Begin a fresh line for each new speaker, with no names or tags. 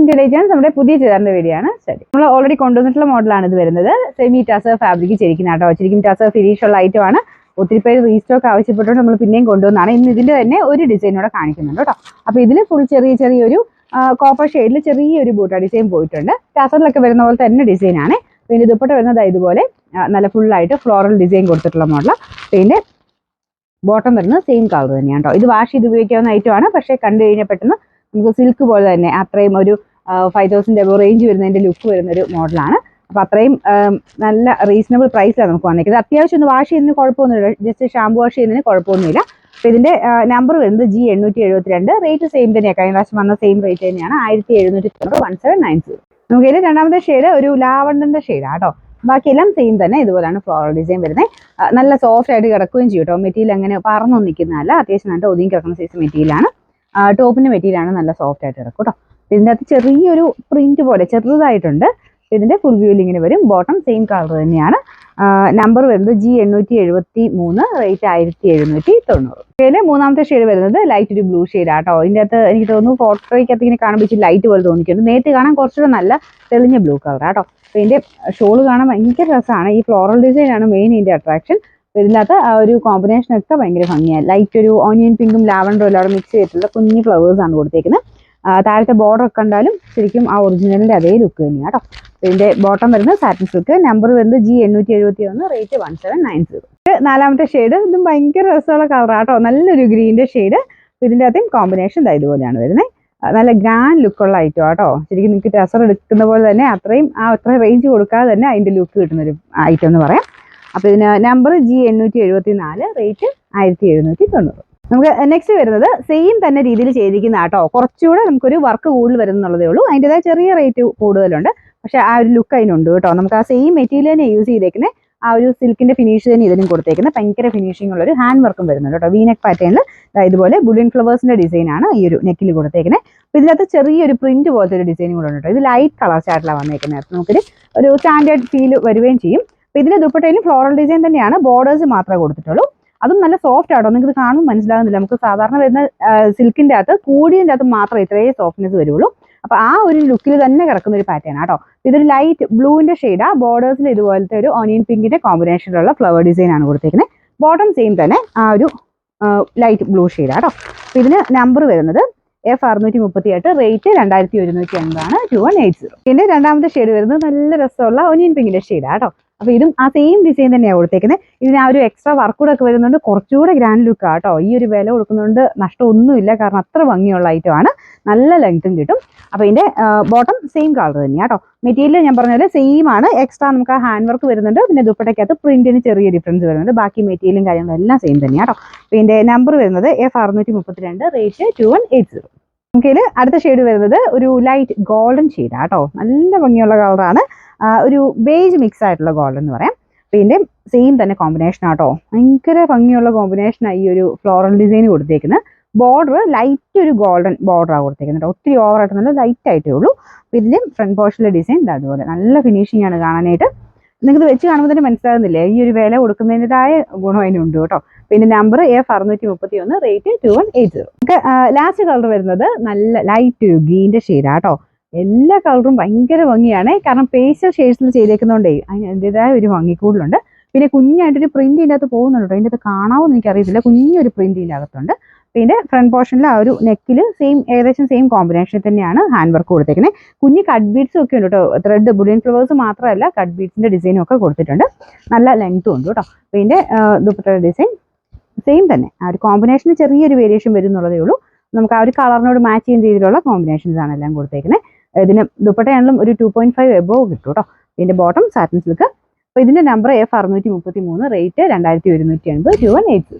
To നമ്മുടെ പുതിയ ചുരിദാറിന്റെ video ആണ്. ശരി, നമ്മൾ ഓൾറെഡി കൊണ്ടുവന്നിട്ടുള്ള മോഡലാണ് ഇത് വരുന്നത്. സെമി ടസർ ഫാബ്രിക് ശരിക്കും കേട്ടോ, ശരിക്കും ടസർ ഫിനിഷ് ഉള്ള ഐറ്റം ആണ്. ഒത്തിരി പേര് റീസ്റ്റോക്ക് ആവശ്യപ്പെട്ടുകൊണ്ട് നമ്മൾ പിന്നെയും കൊണ്ടുവന്നാണ്. ഇന്ന് ഇതിന്റെ തന്നെ ഒരു ഡിസൈനോടെ കാണിക്കുന്നുണ്ട് കേട്ടോ. അപ്പോൾ ഇതിൽ ഫുൾ ചെറിയൊരു കോപ്പർ ഷെയ്ഡിൽ ചെറിയൊരു ബൂട്ട ഡിസൈൻ പോയിട്ടുണ്ട്. ടസറിലൊക്കെ വരുന്ന പോലെ തന്നെ ഡിസൈനാണ്. പിന്നെ ദുപ്പട്ട വരുന്നത് ഇതുപോലെ നല്ല ഫുള്ളായിട്ട് ഫ്ലോറൽ ഡിസൈൻ കൊടുത്തിട്ടുള്ള മോഡലാണ്. പിന്നെ ബോട്ടം വരുന്നത് സെയിം കളർ തന്നെയാണ് കേട്ടോ. ഇത് വാഷ് ചെയ്ത് ഉപയോഗിക്കാവുന്ന ഐറ്റമാണ്. പക്ഷേ കണ്ടു കഴിഞ്ഞാൽ പെട്ടെന്ന് നമുക്ക് സിൽക്ക് പോലെ തന്നെ അത്രയും ഒരു 5000 എബോ റേഞ്ച് വരുന്നതിൻ്റെ ലുക്ക് വരുന്നൊരു മോഡലാണ്. അപ്പോൾ അത്രയും നല്ല റീസണബിൾ പ്രൈസിലാണ് നമുക്ക് വന്നിരിക്കുന്നത്. അത്യാവശ്യം ഒന്ന് വാഷ് ചെയ്യുന്നതിന് കുഴപ്പമൊന്നുമില്ല, ജസ്റ്റ് ഷാമ്പു വാഷ് ചെയ്യുന്നതിന് കുഴപ്പമൊന്നുമില്ല. അപ്പോൾ ഇതിൻ്റെ നമ്പർ വരുന്നത് G872. റേറ്റ് സെയിം തന്നെയാണ്, കഴിഞ്ഞ പ്രാവശ്യം വന്ന സെയിം റേറ്റ് തന്നെയാണ്. 1790 നമുക്ക് ഇതിൽ രണ്ടാമത്തെ ഷെയ്ഡ് ഒരു ലാവണ്ടറിൻ്റെ ഷെയ്ഡാണ് കേട്ടോ. ബാക്കിയെല്ലാം സെയിം തന്നെ, ഇതുപോലെയാണ് ഫ്ലോറൽ ഡിസൈൻ വരുന്നത്. നല്ല സോഫ്റ്റ് ആയിട്ട് കിടക്കുകയും ചെയ്യും കേട്ടോ. മെറ്റീരിയൽ അങ്ങനെ പറന്നൊന്നും നിൽക്കുന്നതല്ല, അത്യാവശ്യം നല്ല ഒതുങ്ങി കിടക്കുന്ന സൈസ് മെറ്റീരിയലാണ്. ടോപ്പിൻ്റെ മെറ്റീരിയലാണ് നല്ല സോഫ്റ്റ് ആയിട്ട് കിടക്കും കേട്ടോ. ഇതിൻ്റെ അകത്ത് ചെറിയൊരു പ്രിന്റ് പോലെ ചെറുതായിട്ടുണ്ട്. ഇതിൻ്റെ ഫുൾ വ്യൂവിൽ ഇങ്ങനെ വരും. ബോട്ടം സെയിം കളർ തന്നെയാണ്. നമ്പർ വരുന്നത് G873. റേറ്റ് 1790. ഇതിൽ മൂന്നാമത്തെ ഷെയ്ഡ് വരുന്നത് ലൈറ്റ് ഒരു ബ്ലൂ ഷെയ്ഡാണ് കേട്ടോ. ഇതിൻ്റെ അകത്ത് എനിക്ക് തോന്നുന്നു ഫോട്ടോയ്ക്കകത്ത് ഇങ്ങനെ കാണുമ്പോൾ ലൈറ്റ് പോലെ തോന്നിക്കുന്നുണ്ട്. നേരത്തെ കാണാൻ കുറച്ചുകൂടെ നല്ല തെളിഞ്ഞ ബ്ലൂ കളറാണ് കേട്ടോ. അപ്പോൾ ഇതിൻ്റെ ഷോള് കാണാൻ ഭയങ്കര രസമാണ്. ഈ ഫ്ലോറൽ ഡിസൈനാണ് മെയിൻ ഇതിൻ്റെ അട്രാക്ഷൻ. ഇതിനകത്ത് ആ ഒരു കോമ്പിനേഷനൊക്കെ ഭയങ്കര ഭംഗിയാണ്. ലൈറ്റ് ഒരു ഓണിയൻ പിങ്കും ലാവൻഡറും എല്ലാം മിക്സ് ചെയ്തിട്ടുള്ള കുഞ്ഞു ഫ്ലവേഴ്സാണ് കൊടുത്തേക്കുന്നത്. താഴത്തെ ബോർഡർ ഒക്കെ കണ്ടാലും ശരിക്കും ആ ഒറിജിനലിൻ്റെ അതേ ലുക്ക് തന്നെയാണ് കേട്ടോ. ഇതിൻ്റെ ബോട്ടം വരുന്നത് സാറ്റിൻ സിൽക്ക്. നമ്പർ വരുന്നത് G871. റേറ്റ് 1790. നാലാമത്തെ ഷെയ്ഡ് ഇതും ഭയങ്കര രസമുള്ള കളറാണ് കേട്ടോ. നല്ലൊരു ഗ്രീൻ്റെ ഷെയ്ഡ്. ഇതിൻ്റെ അകത്തും കോമ്പിനേഷൻ ഇതുപോലെയാണ് വരുന്നത്. നല്ല ഗ്രാൻഡ് ലുക്കുള്ള ഐറ്റം കേട്ടോ. ശരിക്കും നിങ്ങൾക്ക് ടസർ എടുക്കുന്ന പോലെ തന്നെ അത്ര റേഞ്ച് കൊടുക്കാതെ തന്നെ അതിൻ്റെ ലുക്ക് കിട്ടുന്നൊരു ഐറ്റം എന്ന് പറയാം. അപ്പോൾ ഇതിന് നമ്പർ G874. റേറ്റ് 1790. നമുക്ക് നെക്സ്റ്റ് വരുന്നത് സെയിം തന്നെ രീതിയിൽ ചെയ്തിരിക്കുന്ന കേട്ടോ. കുറച്ചുകൂടെ നമുക്കൊരു വർക്ക് കൂടുതൽ വരുന്നുള്ളതേ ഉള്ളൂ. അതിൻ്റെതായ ചെറിയ റേറ്റ് കൂടുതലുണ്ട്, പക്ഷേ ആ ഒരു ലുക്ക് അതിനുണ്ട് കേട്ടോ. നമുക്ക് ആ സെയിം മെറ്റീരിയൽ തന്നെ യൂസ് ചെയ്തേക്കുന്നത്, ആ ഒരു സിൽക്കിന്റെ ഫിനിഷ് തന്നെ ഇതിനും കൊടുത്തേക്കുന്നത്. ഭയങ്കര ഫിനിഷിംഗ് ഉള്ള ഒരു ഹാൻഡ് വർക്കും വരുന്നുണ്ട് കേട്ടോ. വീനെക്ക് പാറ്റേണിൽ ഇതുപോലെ ബുള്ളിയൻ ഫ്ലവേഴ്സിന്റെ ഡിസൈനാണ് ഈ ഒരു നെക്കിൽ കൊടുത്തേക്കുന്നത്. അപ്പോൾ ഇതിനകത്ത് ചെറിയൊരു പ്രിന്റ് പോലത്തെ ഒരു ഡിസൈൻ കൂടെ ഉണ്ട് കേട്ടോ. ഇത് ലൈറ്റ് കളർ ചാർട്ടിലാണ് വന്നേക്കുന്നത്. നമുക്കൊരു സ്റ്റാൻഡേർഡ് ഫീൽ വരികയും ചെയ്യും. അപ്പോൾ ഇതിന്റെ ദുപ്പട്ടയിലും ഫ്ലോറൽ ഡിസൈൻ തന്നെയാണ്, ബോർഡേഴ്സ് മാത്രമേ കൊടുത്തിട്ടുള്ളൂ. അതും നല്ല സോഫ്റ്റ് ആട്ടോ. നിങ്ങൾക്ക് ഇത് കാണുമ്പോൾ മനസ്സിലാകുന്നില്ല. നമുക്ക് സാധാരണ വരുന്ന സിൽക്കിന്റെ അകത്ത് കൂടിയതിൻ്റെ അകത്ത് മാത്രമേ ഇത്രയും സോഫ്റ്റ്നെസ് വരുള്ളൂ. അപ്പോൾ ആ ഒരു ലുക്കിൽ തന്നെ കിടക്കുന്ന ഒരു പാറ്റേൺ ആട്ടോ. ഇതൊരു ലൈറ്റ് ബ്ലൂവിന്റെ ഷെയ്ഡാ. ബോർഡേഴ്സിൽ ഇതുപോലത്തെ ഒരു ഓണിയൻ പിങ്കിന്റെ കോമ്പിനേഷനിലുള്ള ഫ്ലവർ ഡിസൈൻ ആണ് കൊടുത്തേക്കുന്നത്. ബോട്ടം സെയിം തന്നെ ആ ഒരു ലൈറ്റ് ബ്ലൂ ഷെയ്ഡാട്ടോ. അപ്പോൾ ഇതിന് നമ്പർ വരുന്നത് F638. റേറ്റ് 2180. 2180. പിന്നെ രണ്ടാമത്തെ ഷെയ്ഡ് വരുന്നത് നല്ല രസമുള്ള ഒനിയൻ പിങ്കിന്റെ ഷെയ്ഡാട്ടോ. അപ്പോൾ ഇതും ആ സെയിം ഡിസൈൻ തന്നെയാണ് കൊടുത്തേക്കുന്നത്. ഇതിന് ആ ഒരു എക്സ്ട്രാ വർക്ക് കൂടെ ഒക്കെ വരുന്നുണ്ട്. കുറച്ചുകൂടെ ഗ്രാൻഡ് ലുക്ക് ആട്ടോ. ഈ ഒരു വില കൊടുക്കുന്നുണ്ട് നഷ്ടമൊന്നുമില്ല, കാരണം അത്ര ഭംഗിയുള്ള ഐറ്റമാണ്. നല്ല ലെങ്ത്തും കിട്ടും. അപ്പോൾ ഇതിൻ്റെ ബോട്ടം സെയിം കളർ തന്നെയാണ് കേട്ടോ. മെറ്റീരിയൽ ഞാൻ പറഞ്ഞ പോലെ സെയിം ആണ്. എക്സ്ട്രാ നമുക്ക് ആ ഹാൻഡ് വർക്ക് വരുന്നുണ്ട്. പിന്നെ ദുപ്പട്ടയ്ക്കകത്ത് പ്രിന്റിന് ചെറിയ ഡിഫറൻസ് വരുന്നുണ്ട്. ബാക്കി മെറ്റീരിയലും കാര്യങ്ങളും എല്ലാം സെയിം തന്നെയാണ് കേട്ടോ. അപ്പോൾ ഇതിൻ്റെ നമ്പർ വരുന്നത് F632. റേറ്റ് 2180. നമുക്കിതിൽ അടുത്ത ഷെയ്ഡ് വരുന്നത് ഒരു ലൈറ്റ് ഗോൾഡൻ ഷെയ്ഡാണ് കേട്ടോ. നല്ല ഭംഗിയുള്ള കളറാണ്. ഒരു ബേജ് മിക്സ് ആയിട്ടുള്ള ഗോൾഡൻ എന്ന് പറയാം. അപ്പോൾ ഇതിൻ്റെ സെയിം തന്നെ കോമ്പിനേഷൻ ആട്ടോ. ഭയങ്കര ഭംഗിയുള്ള കോമ്പിനേഷനാണ് ഈ ഒരു ഫ്ലോറൽ ഡിസൈൻ കൊടുത്തേക്കുന്നത്. ബോർഡർ ലൈറ്റ് ഒരു ഗോൾഡൻ ബോർഡറാണ് കൊടുത്തേക്കുന്നത്. ഒത്തിരി ഓവറായിട്ട് നല്ല ലൈറ്റ് ആയിട്ടേ ഉള്ളൂ. അപ്പോൾ ഇതിൻ്റെ ഫ്രണ്ട് പോർഷനിലെ ഡിസൈൻ അതുപോലെ നല്ല ഫിനിഷിംഗ് ആണ് കാണാനായിട്ട്. നിങ്ങൾക്ക് വെച്ച് കാണുമ്പോൾ തന്നെ മനസ്സിലാകുന്നില്ലേ, ഈ ഒരു വില കൊടുക്കുന്നതിൻ്റെതായ ഗുണം അതിനുണ്ട് കേട്ടോ. പിന്നെ നമ്പർ F631. റേറ്റ് 2180. നമുക്ക് ലാസ്റ്റ് കളർ വരുന്നത് നല്ല ലൈറ്റ് ഗ്രീൻ്റെ ഷെയ്ഡാണ് കേട്ടോ. എല്ലാ കളറും ഭയങ്കര ഭംഗിയാണ്, കാരണം പേസ്റ്റൽ ഷെയ്ഡ്സിൽ ചെയ്തേക്കുന്നതുകൊണ്ടേ അതിന് അതിൻ്റെതായ ഒരു ഭംഗി കൂടുതലുണ്ട്. പിന്നെ കുഞ്ഞായിട്ടൊരു പ്രിന്റ് ഇതിൻ്റെ അകത്ത് പോകുന്നുണ്ട് കേട്ടോ. അതിൻ്റെ അകത്ത് കാണാമെന്ന് എനിക്കറിയത്തില്ല, കുഞ്ഞൊരു പ്രിന്റ് ഇതിൻ്റെ അകത്തുണ്ട്. പിന്നെ ഫ്രണ്ട് പോർഷനിൽ ആ ഒരു നെക്കിൽ ഏകദേശം സെയിം കോമ്പിനേഷനിൽ തന്നെയാണ് ഹാൻഡ് വർക്ക് കൊടുത്തേക്കുന്നത്. കുഞ്ഞ് കട്ട് ബീഡ്സും ഒക്കെ ഉണ്ട് കേട്ടോ. ത്രെഡ് ബുള്ളിയൻ ഫ്ലവേഴ്സ് മാത്രമല്ല, കട്ട് ബീഡ്സിന്റെ ഡിസൈനും ഒക്കെ കൊടുത്തിട്ടുണ്ട്. നല്ല ലെങ്ത്തും ഉണ്ട് കേട്ടോ. അപ്പോൾ ഇതിൻ്റെ ദുപ്പട്ട ഡിസൈൻ സെയിം തന്നെ. ആ ഒരു കോമ്പിനേഷന് ചെറിയൊരു വേരിയേഷൻ വരും എന്നുള്ളതേ ഉള്ളൂ. നമുക്ക് ആ ഒരു കളറിനോട് മാച്ച് ചെയ്യുന്ന രീതിയിലുള്ള കോമ്പിനേഷൻസ് ആണ് എല്ലാം കൊടുത്തേക്കുന്നത്. ഇതിന് ദുപ്പട്ടയാണെങ്കിലും ഒരു 2.5 എബോവ് കിട്ടും കേട്ടോ. ഇതിൻ്റെ ബോട്ടം സാറ്റിൻ സിൽക്ക്. അപ്പോൾ ഇതിൻ്റെ നമ്പർ F633. റേറ്റ് 2180. 2180.